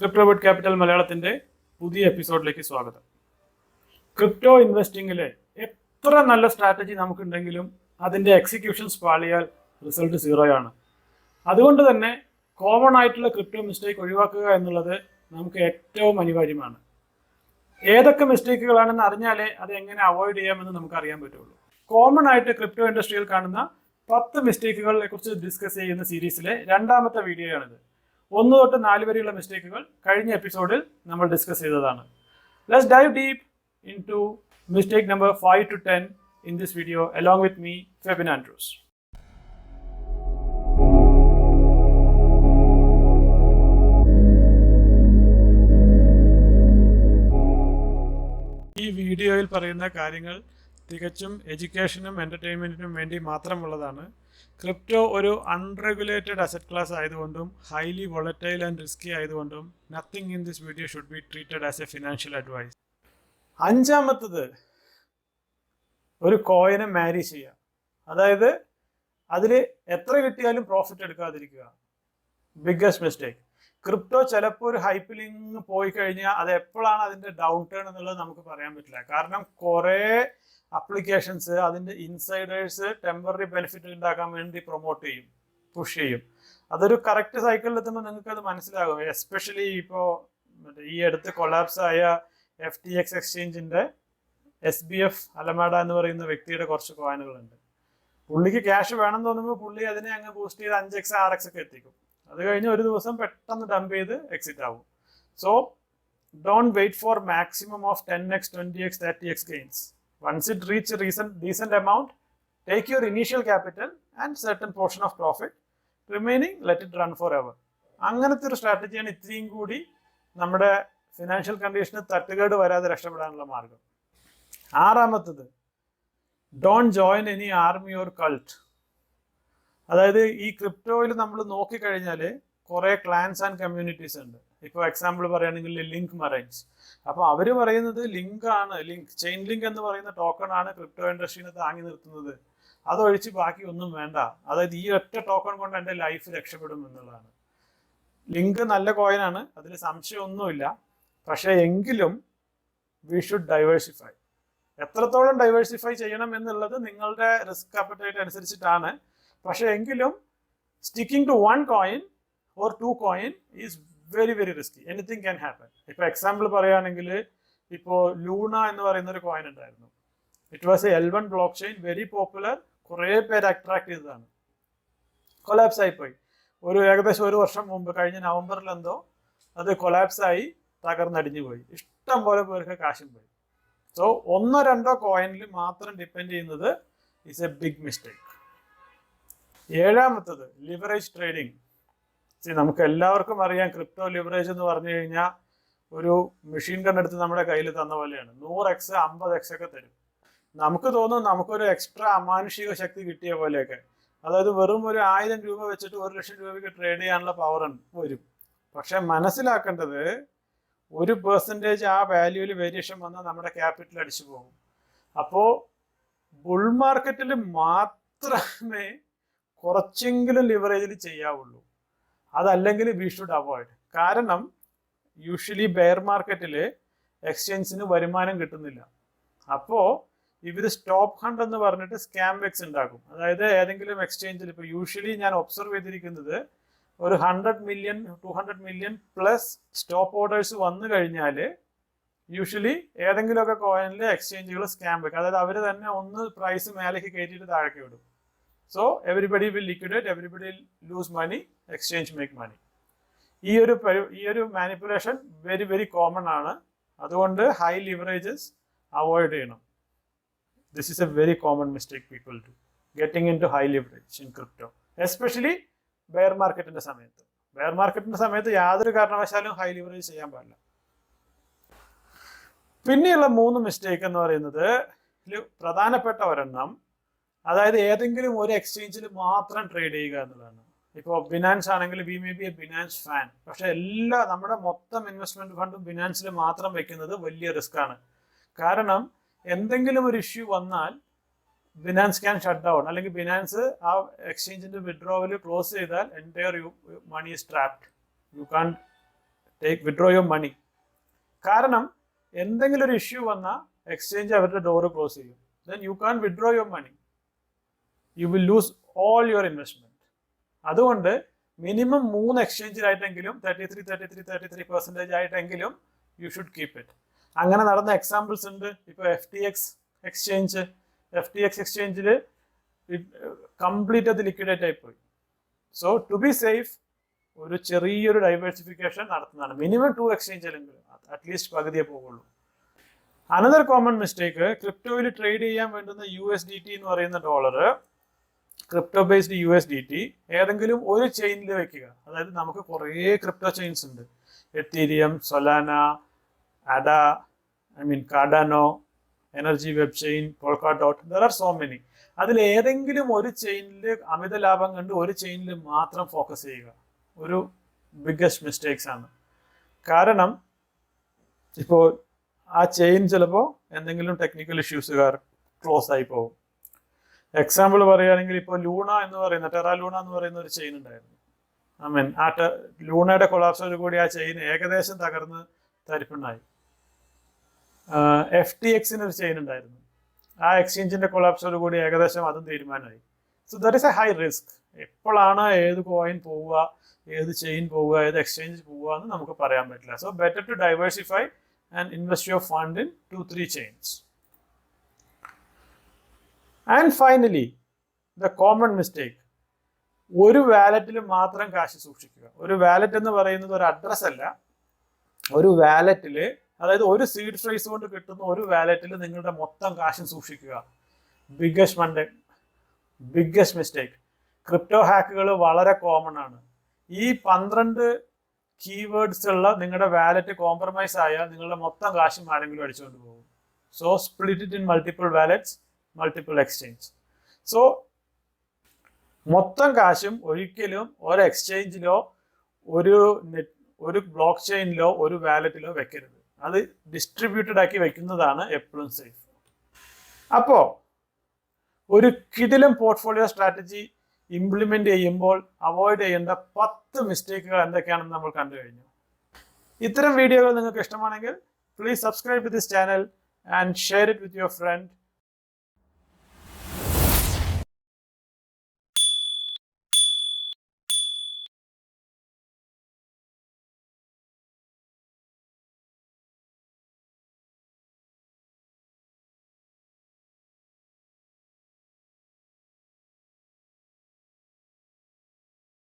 Cryptovert Capital മലയാളത്തിന്റെ പുതിയ എപ്പിസോഡിലേക്ക് സ്വാഗതം. ക്രിപ്റ്റോ ഇൻവെസ്റ്റിംഗിലെ എത്ര നല്ല സ്ട്രാറ്റജി നമുക്കുണ്ടെങ്കിലും അതിന്റെ എക്സിക്യൂഷൻസ് പാളിയാൽ റിസൾട്ട് സീറോയാണ്. അതുകൊണ്ട് തന്നെ കോമൺ ആയിട്ടുള്ള ക്രിപ്റ്റോ മിസ്റ്റേക്ക് ഒഴിവാക്കുക എന്നുള്ളത് നമുക്ക് ഏറ്റവും അനിവാര്യമാണ്. ഏതൊക്കെ മിസ്റ്റേക്കുകളാണെന്ന് അറിഞ്ഞാലേ അത് എങ്ങനെ അവോയ്ഡ് ചെയ്യാമെന്ന് നമുക്ക് അറിയാൻ പറ്റുള്ളൂ. കോമൺ ആയിട്ട് ക്രിപ്റ്റോ ഇൻഡസ്ട്രിയിൽ കാണുന്ന 10 മിസ്റ്റേക്കുകളെ കുറിച്ച് ഡിസ്കസ് ചെയ്യുന്ന സീരീസിലെ രണ്ടാമത്തെ വീഡിയോയാണിത്. 1 തൊട്ട് 4 വരെയുള്ള മിസ്റ്റേക്കുകൾ കഴിഞ്ഞ എപ്പിസോഡിൽ നമ്മൾ ഡിസ്കസ് ചെയ്തതാണ്. Let's dive deep into mistake number 5 to 10 in this video along with me, Febin Andrews. ഈ വീഡിയോയിൽ പറയുന്ന കാര്യങ്ങൾ തികച്ചും എഡ്യൂക്കേഷനും എൻ്റർടൈൻമെൻറ്റിനും വേണ്ടി മാത്രമുള്ളതാണ്. ക്രിപ്റ്റോ ഒരു അൺറെഗുലേറ്റഡ് അസറ്റ് ക്ലാസ് ആയതുകൊണ്ടും ഹൈലി വോളറ്റൈൽ ആൻഡ് റിസ്കി ആയതുകൊണ്ടും nothing in this video should be treated as a financial advice. അഞ്ചാമത്തത്, ഒരു കോയിനെ മാരി ചെയ്യുക. അതായത് അതിൽ എത്ര കിട്ടിയാലും പ്രോഫിറ്റ് എടുക്കാതിരിക്കുക. Biggest mistake. ക്രിപ്റ്റോ ചിലപ്പോൾ ഒരു ഹൈപ്പിലിങ് പോയി കഴിഞ്ഞാൽ അത് എപ്പോഴാണ് അതിൻ്റെ ഡൗൺ ടേൺ എന്നുള്ളത് നമുക്ക് പറയാൻ പറ്റില്ല. കാരണം കുറേ അപ്ലിക്കേഷൻസ് അതിൻ്റെ ഇൻസൈഡേഴ്സ് ടെമ്പററി ബെനിഫിറ്റ് ഉണ്ടാക്കാൻ വേണ്ടി പ്രൊമോട്ട് ചെയ്യും, പുഷ് ചെയ്യും. അതൊരു കറക്റ്റ് സൈക്കിളിൽ എത്തുമ്പോൾ നിങ്ങൾക്ക് അത് മനസ്സിലാകും. എസ്പെഷ്യലി ഇപ്പോൾ ഈ അടുത്ത് കൊളാപ്സ് ആയ FTX എക്സ്ചേഞ്ചിൻ്റെ SBF അലമാഡ എന്ന് പറയുന്ന വ്യക്തിയുടെ കുറച്ച് കോയിനുകളുണ്ട്. പുള്ളിക്ക് ക്യാഷ് വേണം തോന്നുമ്പോൾ പുള്ളി അതിനെ അങ്ങ് ബൂസ്റ്റ് ചെയ്ത് 5x 6x ഒക്കെ എത്തിക്കും. അത് കഴിഞ്ഞ് ഒരു ദിവസം പെട്ടെന്ന് ഡംപ് ചെയ്ത് എക്സിറ്റ് ആവും. So don't wait for maximum of 10x 20x 30x gains. Once it reach a decent amount, take your initial capital and certain portion of profit. Remaining, let it run forever. അങ്ങനത്തെ ഒരു സ്ട്രാറ്റജിയാണ് ഇത്രയും കൂടി നമ്മുടെ financial കണ്ടീഷന് തട്ടുകേട് വരാതെ രക്ഷപ്പെടാനുള്ള മാർഗം. ആറാമത്തത്, don't join any army or cult. അതായത് ഈ ക്രിപ്റ്റോയിൽ നമ്മൾ നോക്കിക്കഴിഞ്ഞാൽ കുറേ ക്ലാൻസ് ആൻഡ് കമ്മ്യൂണിറ്റീസ് ഉണ്ട്. ഇപ്പോൾ എക്സാമ്പിൾ പറയുകയാണെങ്കിൽ ലിങ്ക് മറൈൻസ്. അപ്പോൾ അവർ പറയുന്നത് ചെയിൻ ലിങ്ക് എന്ന് പറയുന്ന ടോക്കൺ ആണ് ക്രിപ്റ്റോ ഇൻഡസ്ട്രീനെ താങ്ങി നിർത്തുന്നത്. അതൊഴിച്ച് ബാക്കി ഒന്നും വേണ്ട. അതായത് ഈ ഒറ്റ ടോക്കൺ കൊണ്ട് എൻ്റെ ലൈഫ് രക്ഷപ്പെടും എന്നുള്ളതാണ്. ലിങ്ക് നല്ല കോയിനാണ്, അതിൽ സംശയമൊന്നുമില്ല. പക്ഷേ എങ്കിലും വി ഷുഡ് ഡൈവേഴ്സിഫൈ. എത്രത്തോളം ഡൈവേഴ്സിഫൈ ചെയ്യണം എന്നുള്ളത് നിങ്ങളുടെ റിസ്ക് അപ്പറ്റൈറ്റ് അനുസരിച്ചിട്ടാണ്. പക്ഷേ എങ്കിലും sticking to 1 coin or 2 coin is very very risky. Anything can happen. ഇപ്പോൾ എക്സാമ്പിൾ പറയുകയാണെങ്കിൽ ഇപ്പോൾ ലൂണ എന്ന് പറയുന്ന ഒരു കോയിൻ ഉണ്ടായിരുന്നു. It was a L1 blockchain, very popular, കുറേ പേര് അട്രാക്ട് ചെയ്തതാണ്. കൊലാപ്സ് ആയിപ്പോയി. ഏകദേശം 1 വർഷം മുമ്പ്, കഴിഞ്ഞ നവംബറിൽ എന്തോ അത് കൊലാപ്സ് ആയി തകർന്നടിഞ്ഞു പോയി. ഇഷ്ടം പോലെ പേർക്ക് കാശും പോയി. സോ 1-2 കോയിനിൽ മാത്രം ഡിപ്പെൻഡ് ചെയ്യുന്നത് ഈസ് എ ബിഗ് മിസ്റ്റേക്ക്. ഏഴാമത്തത്, ലിവറേജ് ട്രേഡിംഗ്. നമുക്ക് എല്ലാവർക്കും അറിയാം, ക്രിപ്റ്റോ ലിവറേജ് എന്ന് പറഞ്ഞു കഴിഞ്ഞാൽ ഒരു മെഷീൻ ഗൺ എടുത്ത് നമ്മുടെ കയ്യിൽ തന്ന പോലെയാണ്. 100x 50x ഒക്കെ തരും. നമുക്ക് തോന്നും നമുക്കൊരു എക്സ്ട്രാ അമാനുഷിക ശക്തി കിട്ടിയ പോലെയൊക്കെ. അതായത് വെറും ഒരു 1000 രൂപ വെച്ചിട്ട് 1 ലക്ഷം രൂപയ്ക്ക് ട്രേഡ് ചെയ്യാനുള്ള പവർ വരും. പക്ഷെ മനസ്സിലാക്കേണ്ടത്, 1% ആ വാല്യൂവിൽ വേരിയേഷൻ വന്നാൽ നമ്മുടെ ക്യാപിറ്റൽ അടിച്ചു പോകും. അപ്പോൾ ബുൾ മാർക്കറ്റിൽ മാത്രമേ കുറച്ചെങ്കിലും ലിവറേജിൽ ചെയ്യാവുള്ളൂ. അതല്ലെങ്കിൽ വി ഷുഡ് അവോയ്ഡ്. കാരണം യൂഷ്വലി ബെയർ മാർക്കറ്റിൽ എക്സ്ചേഞ്ചിന് വരുമാനം കിട്ടുന്നില്ല. അപ്പോൾ ഇവർ സ്റ്റോപ്പ് ഹണ്ട് എന്ന് പറഞ്ഞിട്ട് സ്കാം വെക്സ് ഉണ്ടാക്കും. അതായത് ഏതെങ്കിലും എക്സ്ചേഞ്ചിൽ, ഇപ്പോൾ യൂഷ്വലി ഞാൻ ഒബ്സർവ് ചെയ്തിരിക്കുന്നത്, ഒരു 100 million 200 million plus stop orders വന്നു കഴിഞ്ഞാൽ യൂഷ്വലി ഏതെങ്കിലുമൊക്കെ കോയിനിൽ എക്സ്ചേഞ്ചുകൾ സ്കാം വെക്കും. അതായത് അവർ തന്നെ ഒന്ന് പ്രൈസ് മേലേക്ക് കയറ്റിയിട്ട് താഴേക്ക് വിടും. So everybody will liquidate, everybody will lose money, exchange make money. ഈ ഒരു മാനിപ്പുലേഷൻ വെരി വെരി കോമൺ ആണ്. അതുകൊണ്ട് ഹൈ ലിവറേജസ് അവോയ്ഡ് ചെയ്യണം. This is a very common mistake people do, getting into high leverage in crypto, especially bear മാർക്കറ്റിന്റെ സമയത്ത്. Bear മാർക്കറ്റിന്റെ സമയത്ത് യാതൊരു കാരണവശാലും ഹൈ ലിവറേജ് ചെയ്യാൻ പാടില്ല. പിന്നെയുള്ള 3 മിസ്റ്റേക്ക് എന്ന് പറയുന്നത് പ്രധാനപ്പെട്ട ഒരെണ്ണം, അതായത് ഏതെങ്കിലും ഒരു എക്സ്ചേഞ്ചിൽ മാത്രം ട്രേഡ് ചെയ്യുക എന്നുള്ളതാണ്. ഇപ്പോൾ ബിനാൻസ് ആണെങ്കിൽ we may be A Binance fan. പക്ഷെ നമ്മുടെ മൊത്തം ഇൻവെസ്റ്റ്മെന്റ് ഫണ്ടും ബിനാൻസിൽ മാത്രം വെക്കുന്നത് വലിയ റിസ്ക് ആണ്. കാരണം എന്തെങ്കിലും ഒരു ഇഷ്യൂ വന്നാൽ ബിനാൻസ് ക്യാൻ ഷട്ട് ഡൗൺ, അല്ലെങ്കിൽ ബിനാൻസ് ആ എക്സ്ചേഞ്ചിന്റെ വിഡ്രോവൽ ക്ലോസ് ചെയ്താൽ entire money is trapped. You can withdraw your money. കാരണം എന്തെങ്കിലും ഒരു ഇഷ്യൂ വന്നാൽ എക്സ്ചേഞ്ച് അവരുടെ ഡോറ് ക്ലോസ് ചെയ്യും. Then you can't withdraw your money. You will lose all your investment. അതുകൊണ്ട് മിനിമം 3 എക്സ്ചേഞ്ചിലായിട്ടെങ്കിലും 33% ആയിട്ടെങ്കിലും യു ഷുഡ് കീപ്പ് ഇറ്റ്. അങ്ങനെ നടന്ന എക്സാമ്പിൾസ് ഉണ്ട്. ഇപ്പോൾ FTX എക്സ്ചേഞ്ചിൽ കംപ്ലീറ്റ് അത് ലിക്വിഡേറ്റ് ആയിപ്പോയി. സോ ടു ബി സേഫ് ഒരു ചെറിയൊരു ഡൈവേഴ്സിഫിക്കേഷൻ നടത്തുന്നതാണ്. മിനിമം 2 എക്സ്ചേഞ്ചിലെങ്കിലും അറ്റ്ലീസ്റ്റ് പകുതിയെ പോകുള്ളൂ. അനദർ കോമൺ മിസ്റ്റേക്ക്, ക്രിപ്റ്റോയിൽ ട്രേഡ് ചെയ്യാൻ വേണ്ടുന്ന USDT എന്ന് പറയുന്ന ഡോളർ, ക്രിപ്റ്റോ ബേസ്ഡ് USDT ഏതെങ്കിലും ഒരു ചെയിനിൽ വെക്കുക. അതായത് നമുക്ക് കുറേ ക്രിപ്റ്റോ ചെയിൻസ് ഉണ്ട്. Ethereum, Solana, Ada, Cardano, Energy Web Chain, Polkadot, there are so many. അതിൽ ഏതെങ്കിലും ഒരു ചെയിനിൽ അമിത ലാഭം കണ്ട് ഒരു ചെയിനിൽ മാത്രം ഫോക്കസ് ചെയ്യുക ഒരു ബിഗ്ഗസ്റ്റ് മിസ്റ്റേക്സ് ആണ്. കാരണം ഇപ്പോൾ ആ ചെയിൻ ചിലപ്പോൾ എന്തെങ്കിലും ടെക്നിക്കൽ ഇഷ്യൂസ് ക്ലോസ് ആയി പോകും. എക്സാമ്പിൾ പറയുകയാണെങ്കിൽ ഇപ്പോൾ ലൂണ എന്ന് പറയുന്ന ടെറ ലൂണ എന്ന് പറയുന്ന ഒരു ചെയിൻ ഉണ്ടായിരുന്നു. ആ ലൂണയുടെ കൊളാപ്സോട് കൂടി ആ ചെയിൻ ഏകദേശം തകർന്ന് തരിപ്പുണ്ടായി. FTX ഒരു ചെയിൻ ഉണ്ടായിരുന്നു. ആ എക്സ്ചേഞ്ചിന്റെ കൊളാപ്സോട് കൂടി ഏകദേശം അതും തീരുമാനമായി. So there is A high risk. എപ്പോഴാണ് ഏത് കോയിൻ പോവുക, ഏത് ചെയിൻ പോവുക, ഏത് എക്സ്ചേഞ്ച് പോവുക എന്ന് നമുക്ക് പറയാൻ പറ്റില്ല. So better to diversify and invest your fund in 2-3 chains. And finally the common mistake, ഒരു വാലറ്റിൽ മാത്രം കാശ് സൂക്ഷിക്കുക. ഒരു വാലറ്റ് എന്ന് പറയുന്നത് ഒരു അഡ്രസ് അല്ല. ഒരു വാലറ്റിൽ, അതായത് ഒരു സീഡ് ഫ്രൈസ് കൊണ്ട് കിട്ടുന്ന ഒരു വാലറ്റിൽ നിങ്ങളുടെ മൊത്തം കാശും സൂക്ഷിക്കുക. Biggest mistake. ക്രിപ്റ്റോ ഹാക്കുകൾ വളരെ കോമൺ ആണ്. ഈ 12 കീവേഡ്സ് ഉള്ള നിങ്ങളുടെ വാലറ്റ് കോംപ്രമൈസ് ആയാൽ നിങ്ങളുടെ മൊത്തം കാശും ആരെങ്കിലും അടിച്ചുകൊണ്ട് പോകും. So split it in multiple wallets, multiple exchange. So മൊത്തം കാശും ഒരിക്കലും ഒരു എക്സ്ചേഞ്ചിലോ ഒരു ബ്ലോക്ക് ചെയിനിലോ ഒരു വാലറ്റിലോ വെക്കരുത്. അത് ഡിസ്ട്രിബ്യൂട്ടഡ് ആക്കി വെക്കുന്നതാണ് എപ്പോഴും സേഫ്. അപ്പോൾ ഒരു കിടിലം പോർട്ട്ഫോളിയോ സ്ട്രാറ്റജി ഇംപ്ലിമെന്റ് ചെയ്യുമ്പോൾ അവോയ്ഡ് ചെയ്യേണ്ട 10 മിസ്റ്റേക്കുകൾ എന്തൊക്കെയാണെന്ന് നമ്മൾ കണ്ടു കഴിഞ്ഞു. ഇത്തരം വീഡിയോകൾ നിങ്ങൾക്ക് ഇഷ്ടമാണെങ്കിൽ please subscribe to this channel and share it with your front.